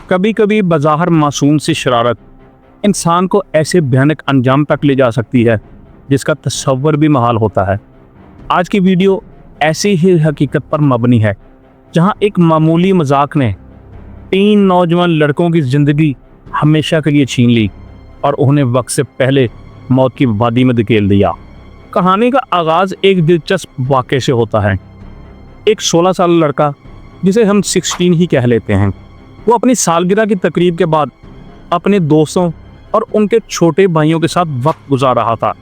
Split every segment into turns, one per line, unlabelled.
कभी कभी बज़ाहिर मासूम सी शरारत इंसान को ऐसे भयानक अंजाम तक ले जा सकती है जिसका तसव्वुर भी महाल होता है। आज की वीडियो ऐसी ही हकीकत पर मबनी है जहां एक मामूली मजाक ने 3 नौजवान लड़कों की ज़िंदगी हमेशा के लिए छीन ली और उन्हें वक्त से पहले मौत की वादी में धकेल दिया। कहानी का आगाज़ एक दिलचस्प वाक़े से होता है। एक 16 साल लड़का, जिसे हम 16 ही कह लेते हैं, वो अपनी सालगिरह की तकरीब के बाद अपने दोस्तों और उनके छोटे भाइयों के साथ वक्त गुजार रहा था।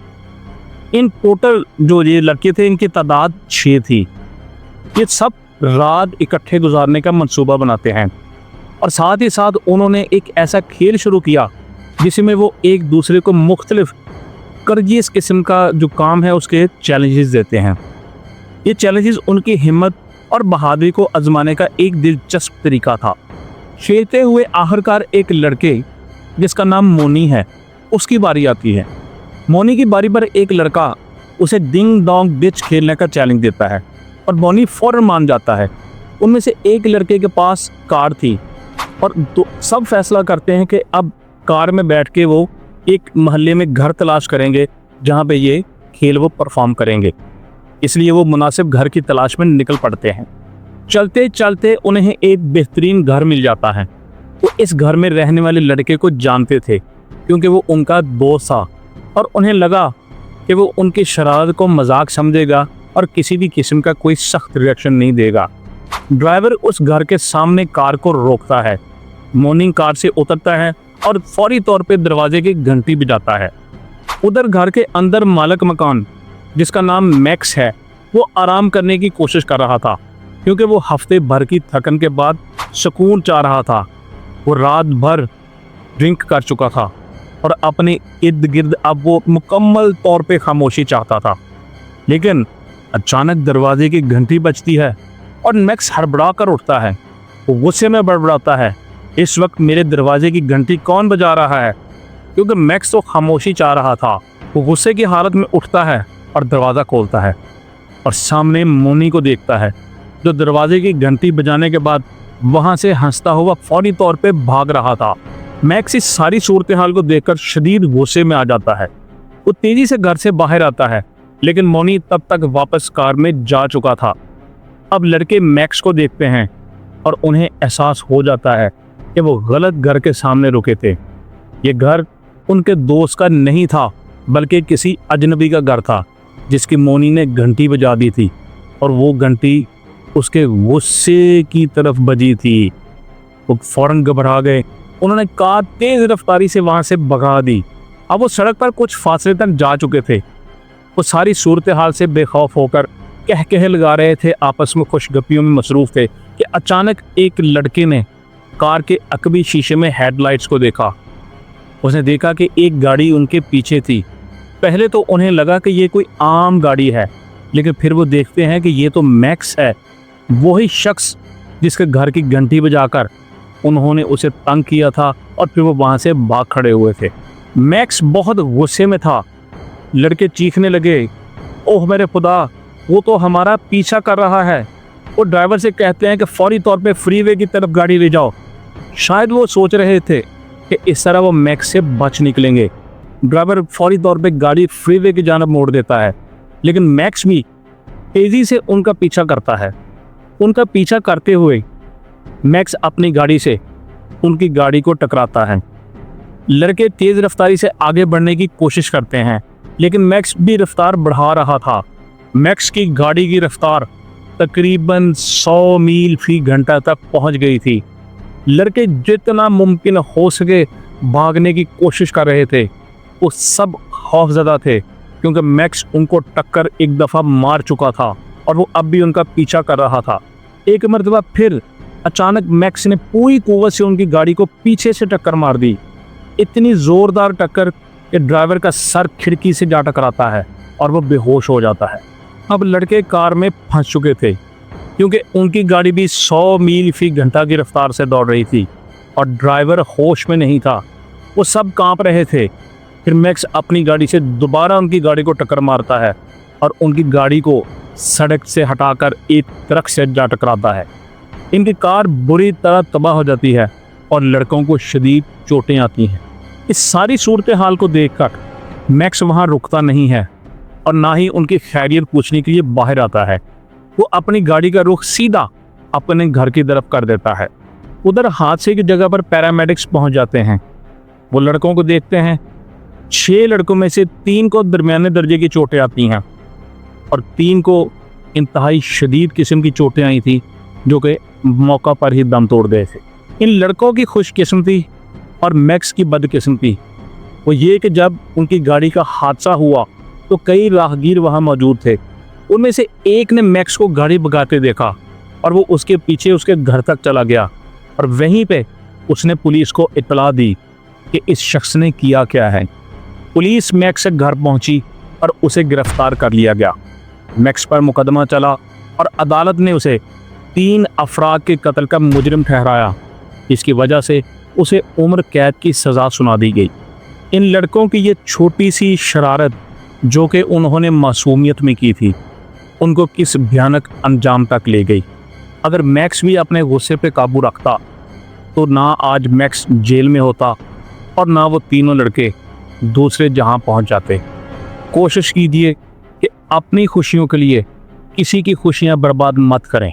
इन टोटल जो ये लड़के थे, इनकी तादाद 6 थी। ये सब रात इकट्ठे गुजारने का मंसूबा बनाते हैं और साथ ही साथ उन्होंने एक ऐसा खेल शुरू किया जिसमें वो एक दूसरे को मुख्तलिफ करजीस किस्म का जो काम है उसके चैलेंजेस देते हैं। ये चैलेंजेस उनकी हिम्मत और बहादुरी को आजमाने का एक दिलचस्प तरीका था। खेलते हुए आखिरकार एक लड़के जिसका नाम मोनी है, उसकी बारी आती है। मोनी की बारी पर एक लड़का उसे डिंग डोंग डिच खेलने का चैलेंज देता है और मोनी फौरन मान जाता है। उनमें से एक लड़के के पास कार थी और सब फैसला करते हैं कि अब कार में बैठ के वो एक मोहल्ले में घर तलाश करेंगे जहाँ पे ये खेल वो परफॉर्म करेंगे। इसलिए वो मुनासिब घर की तलाश में निकल पड़ते हैं। चलते चलते उन्हें एक बेहतरीन घर मिल जाता है। वो इस घर में रहने वाले लड़के को जानते थे क्योंकि वो उनका दोस्त था और उन्हें लगा कि वो उनकी शरारत को मजाक समझेगा और किसी भी किस्म का कोई सख्त रिएक्शन नहीं देगा। ड्राइवर उस घर के सामने कार को रोकता है। मोनी कार से उतरता है और फौरी तौर पे दरवाजे की घंटी बजाता है। उधर घर के अंदर मालिक मकान, जिसका नाम मैक्स है, वो आराम करने की कोशिश कर रहा था क्योंकि वो हफ्ते भर की थकन के बाद सुकून चाह रहा था। वो रात भर ड्रिंक कर चुका था और अपने इर्द गिर्द अब वो मुकम्मल तौर पे खामोशी चाहता था। लेकिन अचानक दरवाजे की घंटी बजती है और मैक्स हड़बड़ा कर उठता है। वो गुस्से में बड़बड़ाता है, इस वक्त मेरे दरवाजे की घंटी कौन बजा रहा है? क्योंकि मैक्स तो खामोशी चाह रहा था। वो गुस्से की हालत में उठता है और दरवाज़ा खोलता है और सामने मोनी को देखता है जो दरवाजे की घंटी बजाने के बाद वहाँ से हंसता हुआ फौरी तौर पे भाग रहा था। मैक्स इस सारी सूरत हाल को देखकर शदीद गुस्से में आ जाता है। वो तेज़ी से घर से बाहर आता है लेकिन मोनी तब तक वापस कार में जा चुका था। अब लड़के मैक्स को देखते हैं और उन्हें एहसास हो जाता है कि वो गलत घर के सामने रुके थे। ये घर उनके दोस्त का नहीं था बल्कि किसी अजनबी का घर था जिसकी मोनी ने घंटी बजा दी थी और वो घंटी उसके गुस्से की तरफ बजी थी। वो फौरन घबरा गए। उन्होंने कार तेज रफ्तारी से वहाँ से भगा दी। अब वो सड़क पर कुछ फासले तक जा चुके थे। वो सारी सूरत हाल से बेखौफ होकर कह लगा रहे थे, आपस में खुशगपियों में मसरूफ़ थे कि अचानक एक लड़के ने कार के अकबी शीशे में हेडलाइट्स को देखा। उसने देखा कि एक गाड़ी उनके पीछे थी। पहले तो उन्हें लगा कि ये कोई आम गाड़ी है, लेकिन फिर वो देखते हैं कि ये तो मैक्स है, वही शख्स जिसके घर की घंटी बजाकर उन्होंने उसे तंग किया था और फिर वो वहाँ से भाग खड़े हुए थे। मैक्स बहुत गुस्से में था। लड़के चीखने लगे, ओह मेरे खुदा, वो तो हमारा पीछा कर रहा है। वो ड्राइवर से कहते हैं कि फौरी तौर पे फ्रीवे की तरफ गाड़ी ले जाओ। शायद वो सोच रहे थे कि इस तरह वो मैक्स से बच निकलेंगे। ड्राइवर फौरी तौर पे गाड़ी फ्रीवे की जानब मोड़ देता है, लेकिन मैक्स भी तेज़ी से उनका पीछा करता है। उनका पीछा करते हुए मैक्स अपनी गाड़ी से उनकी गाड़ी को टकराता है। लड़के तेज़ रफ्तारी से आगे बढ़ने की कोशिश करते हैं, लेकिन मैक्स भी रफ्तार बढ़ा रहा था। मैक्स की गाड़ी की रफ्तार तकरीबन 100 मील फी घंटा तक पहुंच गई थी। लड़के जितना मुमकिन हो सके भागने की कोशिश कर रहे थे। वो सब खौफजदा थे क्योंकि मैक्स उनको टक्कर एक दफ़ा मार चुका था और वो अब भी उनका पीछा कर रहा था। एक मरतबा फिर अचानक मैक्स ने पूरी कुव्वत से उनकी गाड़ी को पीछे से टक्कर मार दी। इतनी ज़ोरदार टक्कर कि ड्राइवर का सर खिड़की से जा टकराता है और वो बेहोश हो जाता है। अब लड़के कार में फंस चुके थे क्योंकि उनकी गाड़ी भी 100 मील फी घंटा की रफ्तार से दौड़ रही थी और ड्राइवर होश में नहीं था। वो सब कांप रहे थे। फिर मैक्स अपनी गाड़ी से दोबारा उनकी गाड़ी को टक्कर मारता है और उनकी गाड़ी को सड़क से हटाकर एक ट्रक से जा टकराता है। इनकी कार बुरी तरह तबाह हो जाती है और लड़कों को शदीद चोटें आती हैं। इस सारी सूरत हाल को देखकर मैक्स वहाँ रुकता नहीं है और ना ही उनकी खैरियत पूछने के लिए बाहर आता है। वो अपनी गाड़ी का रुख सीधा अपने घर की तरफ कर देता है। उधर हादसे की जगह पर पैरामेडिक्स पहुंच जाते हैं। वो लड़कों को देखते हैं। 6 लड़कों में से 3 को दरमियाने दर्जे की चोटें आती हैं और 3 को इंतहाई शदीद किस्म की चोटें आई थी, जो कि मौका पर ही दम तोड़ गए थे। इन लड़कों की खुशकिस्मती और मैक्स की बदकिस्मती वो ये कि जब उनकी गाड़ी का हादसा हुआ तो कई राहगीर वहाँ मौजूद थे। उनमें से एक ने मैक्स को गाड़ी भगाते देखा और वो उसके पीछे उसके घर तक चला गया और वहीं पे उसने पुलिस को इत्तला दी कि इस शख्स ने किया क्या है। पुलिस मैक्स के घर पहुंची और उसे गिरफ्तार कर लिया गया। मैक्स पर मुकदमा चला और अदालत ने उसे 3 अफराद के कत्ल का मुजरिम ठहराया, जिसकी वजह से उसे उम्र कैद की सज़ा सुना दी गई। इन लड़कों की ये छोटी सी शरारत जो कि उन्होंने मासूमियत में की थी, उनको किस भयानक अंजाम तक ले गई। अगर मैक्स भी अपने गुस्से पे काबू रखता तो ना आज मैक्स जेल में होता और ना वो तीनों लड़के दूसरे जहां पहुंच जाते। कोशिश कीजिए कि अपनी खुशियों के लिए किसी की खुशियां बर्बाद मत करें।